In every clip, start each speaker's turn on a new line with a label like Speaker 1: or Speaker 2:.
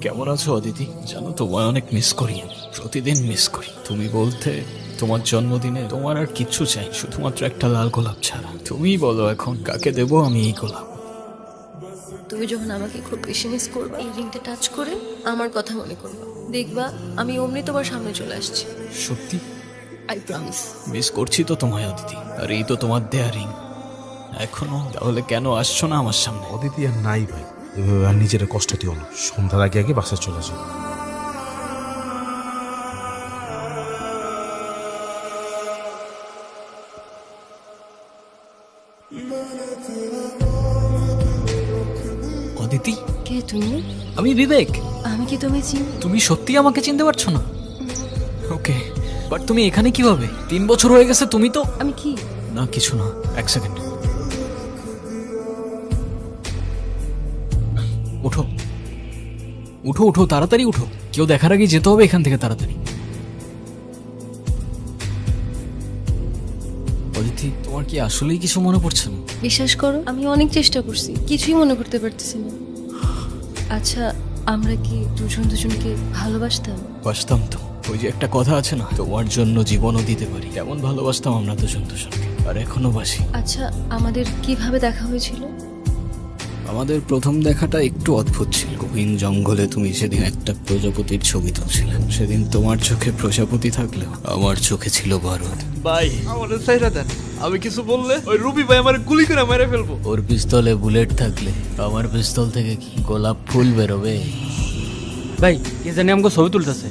Speaker 1: কেমন আছো অদিতি? জানো তোমায় অনেক মিস করি, প্রতিদিন মিস করি। তুমি বলতে তোমার জন্মদিনে তোমার আর কিচ্ছু চাই, শুধুমাত্র একটা লাল গোলাপ ছাড়া। তুমিই বলো এখন কাকে দেবো আমি এই গোলাপ?
Speaker 2: তুমি যখন আমাকে খুব বেশি মিস করবে, এই রিংটা টাচ করে আমার কথা মনে করবে, দেখবা আমি অমনি তোমার সামনে চলে আসছি।
Speaker 1: সত্যি
Speaker 2: আই প্রমিস।
Speaker 1: মিস করছি তো তোমায় অদিতি, আর এই তো তোমার দেয়া রিং এখনো। তাহলে কেন আসছো না আমার সামনে?
Speaker 3: অদিতি আর নাই ভাই, এভাবে আর নিজের কষ্ট দিও না। সন্ধ্যার আগে আগে বাসায় চলে যাও।
Speaker 1: অদিতি,
Speaker 2: কে তুমি?
Speaker 1: আমি বিবেক।
Speaker 2: আমি কি তুমি চিনি?
Speaker 1: তুমি সত্যি আমাকে চিনতে পারছো না? ওকে, বাট তুমি এখানে কিভাবে? 3 বছর হয়ে গেছে, তুমি তো...
Speaker 2: আমি কি?
Speaker 1: না কিছু না, এক সেকেন্ড। উঠো উঠো উঠো, তাড়াতাড়ি উঠো, কেউ দেখার আগে যেতে হবে এখান থেকে তাড়াতাড়ি। অদিতি, তোমার কি আসলেই কিছু মনে পড়ছে না?
Speaker 2: বিশ্বাস করো আমি অনেক চেষ্টা করছি, কিছুই মনে করতে পারতেছি না। আচ্ছা, আমরা কি দুজন দুজনকে ভালোবাসতাম?
Speaker 1: বাসতাম তো। ওই যে একটা কথা আছে না, তোমার জন্য জীবনও দিতে পারি, কেমন ভালোবাসতাম আমরা দুজন দুজনকে, আর এখনো বাসি।
Speaker 2: আচ্ছা, আমাদের কিভাবে দেখা হয়েছিল?
Speaker 1: আমাদের প্রথম দেখাটা একটু অদ্ভুত ছিল। গভীর জঙ্গলে তুমি সেদিন একটা প্রজাপতির ছবি তুলছিলে। সেদিন তোমার চোখে প্রজাপতি থাকলেও আমার চোখে ছিল বারুদ।
Speaker 4: ভাই আমাদের সাইরা দেন, আমি কিছু বললে ওই রুবি ভাই আমার গুলি করে মেরে ফেলবো।
Speaker 1: ওর পিস্তলে বুলেট থাকলে আমার পিস্তল থেকে কি গোলাপ ফুল বেরোবে?
Speaker 4: ভাই কি জানি আমাকে ছবি তুলতেছে।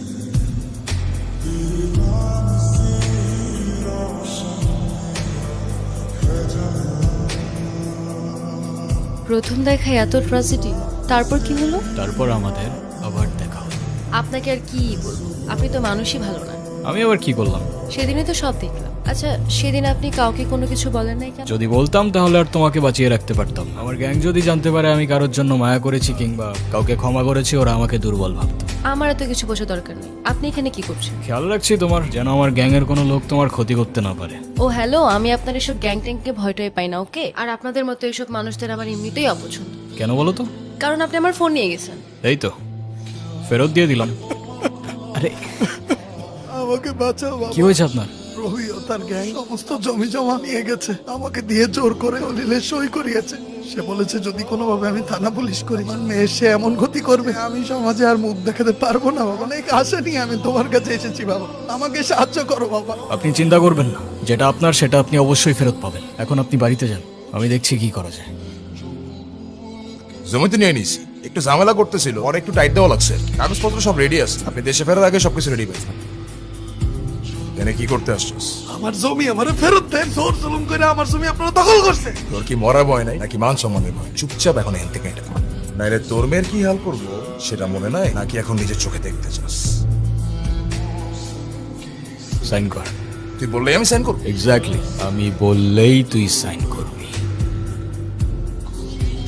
Speaker 2: প্রথম দেখায় এত ট্র্যাজেডি, তারপর কি হলো?
Speaker 1: তারপর আমাদের আবার দেখা হলো।
Speaker 2: আপনাকে আর কি বলবো, আপনি তো মানুষই ভালো না।
Speaker 1: আমি আবার কি করলাম?
Speaker 2: সেদিনই তো সব দেখলাম। আচ্ছা, সেদিন আপনি কাউকে কোনো কিছু বলেন নাই কেন?
Speaker 1: যদি বলতাম তাহলে আর তোমাকে বাঁচিয়ে রাখতে পারতাম না। আমার গ্যাং যদি জানতে পারে আমি কারোর জন্য মায়া করেছি কিংবা কাউকে ক্ষমা করেছি, ওরা আমাকে দুর্বল ভাবতো।
Speaker 2: আমার এত কিছু বোঝা দরকার নেই। আপনি এখানে কি করছেন?
Speaker 1: খেয়াল রাখছি তোমার, যেন আমার গ্যাংয়ের কোনো লোক তোমার ক্ষতি করতে না পারে।
Speaker 2: ও হ্যালো, আমি আপনার এসব গ্যাং ট্যাংকে ভয়টাই পাই না, ওকে? আর আপনাদের মতো এসব মানুষদের আমার এমনিতেই অপছন্দ।
Speaker 1: কেন বলো তো?
Speaker 2: কারণ আপনি আমার ফোন নিয়ে গেছেন।
Speaker 1: এই তো ফেরত দিয়ে দিলাম। আরে
Speaker 5: আমাকে বাঁচাও বাবা।
Speaker 1: কি হয়েছে আপনার?
Speaker 5: রবি ও তার গ্যাং সমস্ত জমি জমা নিয়ে গেছে, আমাকে দিয়ে জোর করে দলিলে সই করিয়েছে। সে বলেছে যদি কোনোভাবে আমি থানা পুলিশ করি, আমার মেয়ে সে এমন ক্ষতি করবে আমি সমাজে আর মুখ দেখাতে পারবো না বাবা। অনেক আশা নিয়ে আমি তোমার কাছে এসেছি বাবা, আমাকে সাহায্য করো বাবা।
Speaker 1: আপনি চিন্তা করবেন না, যেটা আপনার সেটা আপনি অবশ্যই ফেরত পাবেন। এখন আপনি বাড়িতে যান, আমি দেখছি কি করা যায়।
Speaker 3: জমিতে নিয়ে নিছি, একটু ঝামেলা করতেছিল, আর একটু টাইট দেওয়া লাগছে। কাগজপত্র সব রেডি আছে, আপনি দেশে ফেরার আগে সবকিছু রেডি পাইছেন। এনে কি করতে আসছিস?
Speaker 5: আমার জমি আমারে ফেরত দেন। জোর জুলুম করে আমার জমি আপনারা দখল করছে।
Speaker 3: তোর কি মরা ভয় নাই নাকি মান সম্মানের ভয়? চুপচাপ এখন এখান থেকে এটা কর, নাইলে তোর মেয়ের কি হাল করবো সেটা মনে নাই নাকি এখন নিজের চোখে দেখতে চাস?
Speaker 1: সাইন কর।
Speaker 3: তুই বললেই আমি সাইন করবো?
Speaker 1: এক্স্যাক্টলি, আমি বললেই তুই সাইন করবি।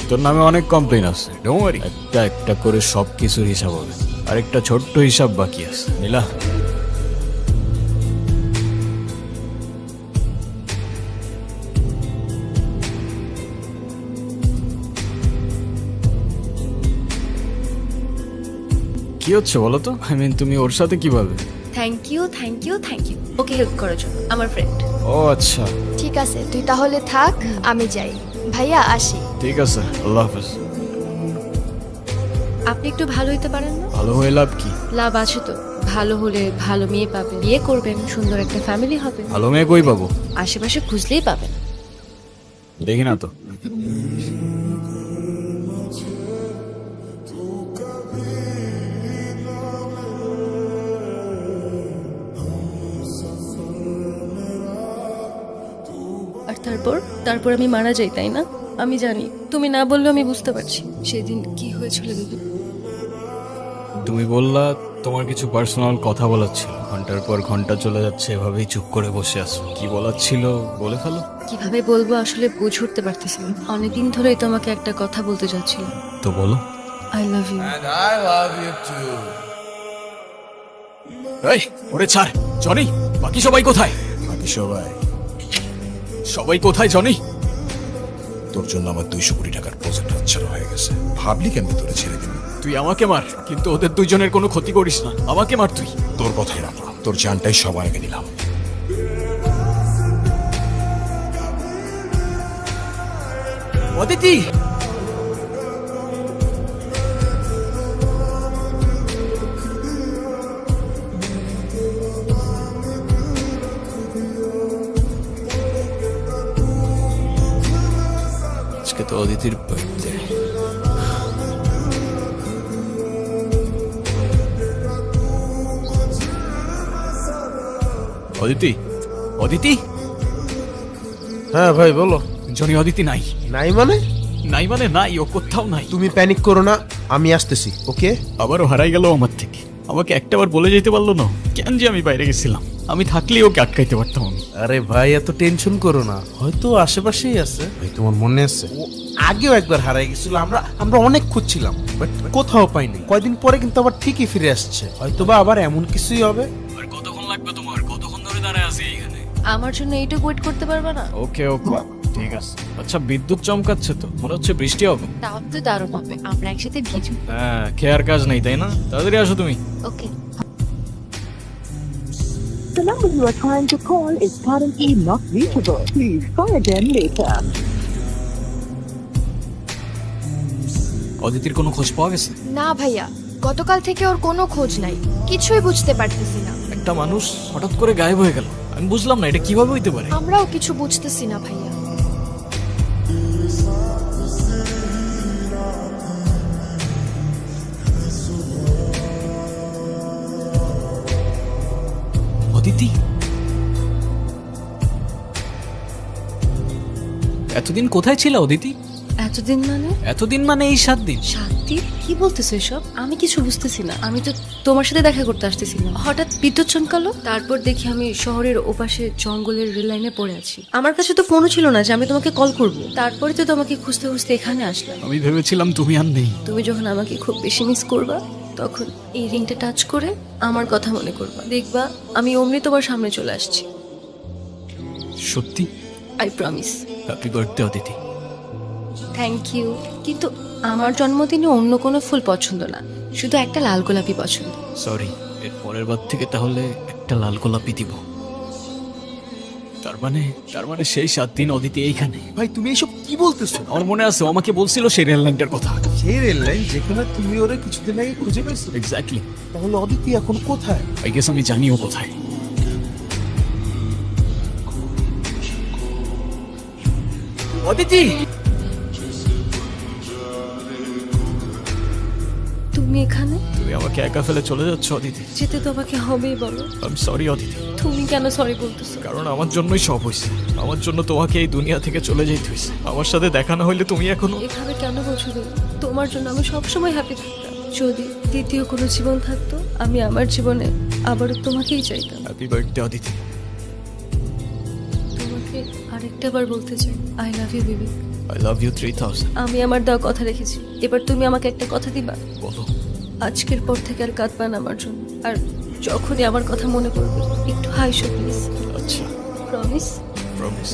Speaker 1: তোর নামে অনেক কমপ্লেন আছে, ডোন্ট ওয়ারি, একটা একটা করে সব কিছুর হিসাব হবে। আরেকটা ছোট্ট হিসাব বাকি আছে, নীলা। কি হচ্ছে বলো তো? আই মিন তুমি ওর সাথে কিভাবে?
Speaker 2: Thank you, thank you, thank you. ওকে হেল্প করার জন্য, আমার ফ্রেন্ড।
Speaker 1: ও আচ্ছা,
Speaker 6: ঠিক আছে, তুই তাহলে থাক, আমি যাই। ভাইয়া আসি।
Speaker 1: ঠিক আছে, আল্লাহ হাফেজ।
Speaker 2: আপনি একটু ভালো হইতে পারেন না?
Speaker 1: ভালো হয়ে লাভ কি?
Speaker 2: লাভ আছে তো। ভালো হলে ভালো মেয়ে পাবেন, বিয়ে করবেন, সুন্দর একটা ফ্যামিলি হবে।
Speaker 1: ভালো মেয়ে কই পাবো?
Speaker 2: আশেপাশে খুঁজলেই পাবেন।
Speaker 1: দেখি না তো।
Speaker 2: আর তারপর আমি মারা যাই, তাই না? আমি জানি, তুমি না বললেও আমি বুঝতে পারছি সেদিন কি হয়েছিল দিদি।
Speaker 1: তুমি বললা তোমার কিছু পার্সোনাল কথা বলার ছিল, ঘন্টার পর ঘন্টা চলে যাচ্ছে, এভাবেই চুপ করে বসে আছো। কি বলার ছিল বলে ফেলো।
Speaker 2: কিভাবে বলবো আসলে বুঝে উঠতে পারতেছি না। অনেকদিন ধরেই তোমাকে একটা কথা বলতে যাচ্ছিলাম।
Speaker 1: তো বলো।
Speaker 2: I love you.
Speaker 3: I love you too.
Speaker 1: এই ওরে ছাড়। জনি, বাকি সবাই কোথায়?
Speaker 3: বাকি সবাই
Speaker 1: সবাই কোথায় জনি?
Speaker 3: তোর জন্য আমার 200 কোটি টাকার প্রজেক্ট হাতছাড়া হয়ে গেছে। ভাবলি কেমনি তোরে ছেড়ে দিবি?
Speaker 1: তুই আমাকে মার, কিন্তু ওদের দুইজনের কোনো ক্ষতি করিস না। আমাকে মার তুই।
Speaker 3: তোর কথাই রাখলাম, তোর জানটাই সবার আগে দিলাম।
Speaker 1: অদিতি, আজকে তো অদিতির বার্থডে। অদিতি, অদিতি,
Speaker 7: হ্যাঁ ভাই বলো।
Speaker 1: জনি অদিতি নাই।
Speaker 7: নাই মানে?
Speaker 1: নাই মানে নাই, ও কোথাও নাই।
Speaker 7: তুমি প্যানিক করো না, আমি আসতেছি। ওকে?
Speaker 1: আবারও হারাই গেল আমার থেকে। আমাকে একটাবার বলে যেতে পারলো না কেন যে আমি বাইরে গেছিলাম। আমি থাকলে ওকে আটকাইতে পারতাম আমি।
Speaker 7: আরে ভাই এত টেনশন করো না, হয়তো আশেপাশেই আছে। ভাই তোমার মনে আছে ও আগেও একবার হারাই গেছিল, আমরা অনেক খুঁজছিলাম বাট কোথাও পাইনি। কয়দিন পরে কিন্তু আবার ঠিকই ফিরে আসছে। হয়তোবা আবার এমন কিছুই হবে।
Speaker 1: আর কতক্ষণ লাগবে তোমার? কতক্ষণ ধরে দাঁড়ায় আছি এখানে?
Speaker 2: আমার জন্য এইটুকু ওয়েট করতে পারবে না?
Speaker 1: ওকে ওকে, ঠিক আছে। আচ্ছা, বিদ্যুৎ চমকাচ্ছে তো, মনে হচ্ছে বৃষ্টি হবে।
Speaker 6: তাও তো দারুণ হবে, আমরা একসাথে ভিজু।
Speaker 1: হ্যাঁ, খেয়ার কাজ নেই তাই না? তাড়াতাড়ি আসো তুমি।
Speaker 6: ওকে।
Speaker 8: The number you are trying to call is currently not reachable. Please try again later.
Speaker 1: অদিতির কোনো খোঁজ পাওয়া গেছে?
Speaker 6: না ভাইয়া, গতকাল থেকে ওর কোনো খোঁজ নাই, কিছুই বুঝতে পারতেছি না।
Speaker 1: একটা মানুষ হঠাৎ করে গায়েব হয়ে গেল, আমি বুঝলাম না এটা কিভাবে হইতে পারে।
Speaker 6: আমরাও কিছু বুঝতেছি না ভাইয়া।
Speaker 1: অদিতি, এতদিন কোথায় ছিল অদিতি?
Speaker 2: এতদিন মানে?
Speaker 1: এতদিন মানে এই 7 দিন।
Speaker 2: 7 দিন? কি বলতেছো এসব? আমি কিছু বুঝতেছি না। আমি তো তোমার সাথে দেখা করতে আসতেছিলাম, হঠাৎ বিদ্যুৎ চমকালো। তারপর দেখি আমি শহরের ওপাশে জঙ্গলের রেল লাইনে পড়ে আছি। আমার কাছে তো ফোনও ছিল না যে আমি তোমাকে কল করব। তারপরে তো তোমাকে খুঁজতে খুঁজতে এখানে আসলাম।
Speaker 1: আমি ভেবেছিলাম তুমি আর নেই।
Speaker 2: তুমি যখন আমাকে খুব বেশি মিস করবা, তখন এই রিংটা টাচ করে আমার কথা মনে করবা। দেখবা আমি অমনি তোমার সামনে চলে আসছি।
Speaker 1: সত্যি?
Speaker 2: I promise.
Speaker 1: Happy birthday Aditi.
Speaker 2: Thank you. কিন্তু আমার জন্মদিনে অন্য কোনো ফুল পছন্দ না, শুধু একটা লাল গোলাপি পছন্দ।
Speaker 1: সরি, এর পরের বার থেকে তাহলে একটা লাল গোলাপি দিব। তার মানে সেই 7 দিন অদিতি এইখানে।
Speaker 7: ভাই তুমি এইসব কি বলতেছো?
Speaker 1: আমার মনে আছে ও আমাকে বলছিল সেই রেল লাইনটার কথা।
Speaker 7: সেই রেল লাইন যেখানে তুমি ওরে কিছুদিন আগে খুঁজে পেয়েছো?
Speaker 1: এক্স্যাক্টলি।
Speaker 7: তাহলে অদিতি এখন কোথায়?
Speaker 1: আই গেস আমি জানি ও কোথায়। অদিতি,
Speaker 2: তুমি এখানে?
Speaker 1: তুমি আমাকে একা ফেলে চলে যাচ্ছ অদিতি।
Speaker 2: যেতে তোমাকে হবেই, বলো।
Speaker 1: আমি সরি অদিতি।
Speaker 2: তুমি কেন সরি বলতেছো?
Speaker 1: কারণ আমার জন্যই সব হয়েছে। আমার জন্য তোমাকে এই দুনিয়া থেকে চলে যেতে হয়েছে। আমার সাথে দেখা না হইলে তুমি এখনো।
Speaker 2: এভাবে কেন বলছো তুমি? তোমার জন্য আমি সবসময় হ্যাপি থাকতাম। যদি দ্বিতীয় কোনো জীবন থাকতো, আমি আমার জীবনে আবারও তোমাকেই চাইতাম।
Speaker 1: Happy birthday Aditi.
Speaker 2: তোমাকে আরেকটা বার বলতে চাই, I love you baby.
Speaker 1: I love you 3000।
Speaker 2: আমি আমার দেওয়া কথা রেখেছি, এবার তুমি আমাকে একটা কথা দিবা?
Speaker 1: বলো।
Speaker 2: আজকের পর থেকে আর কাঁদবা না আমার জন্য, আর যখনই আমার কথা মনে পড়বে একটু হাইসো প্লিজ।
Speaker 1: আচ্ছা,
Speaker 2: প্রমিস?
Speaker 1: প্রমিস।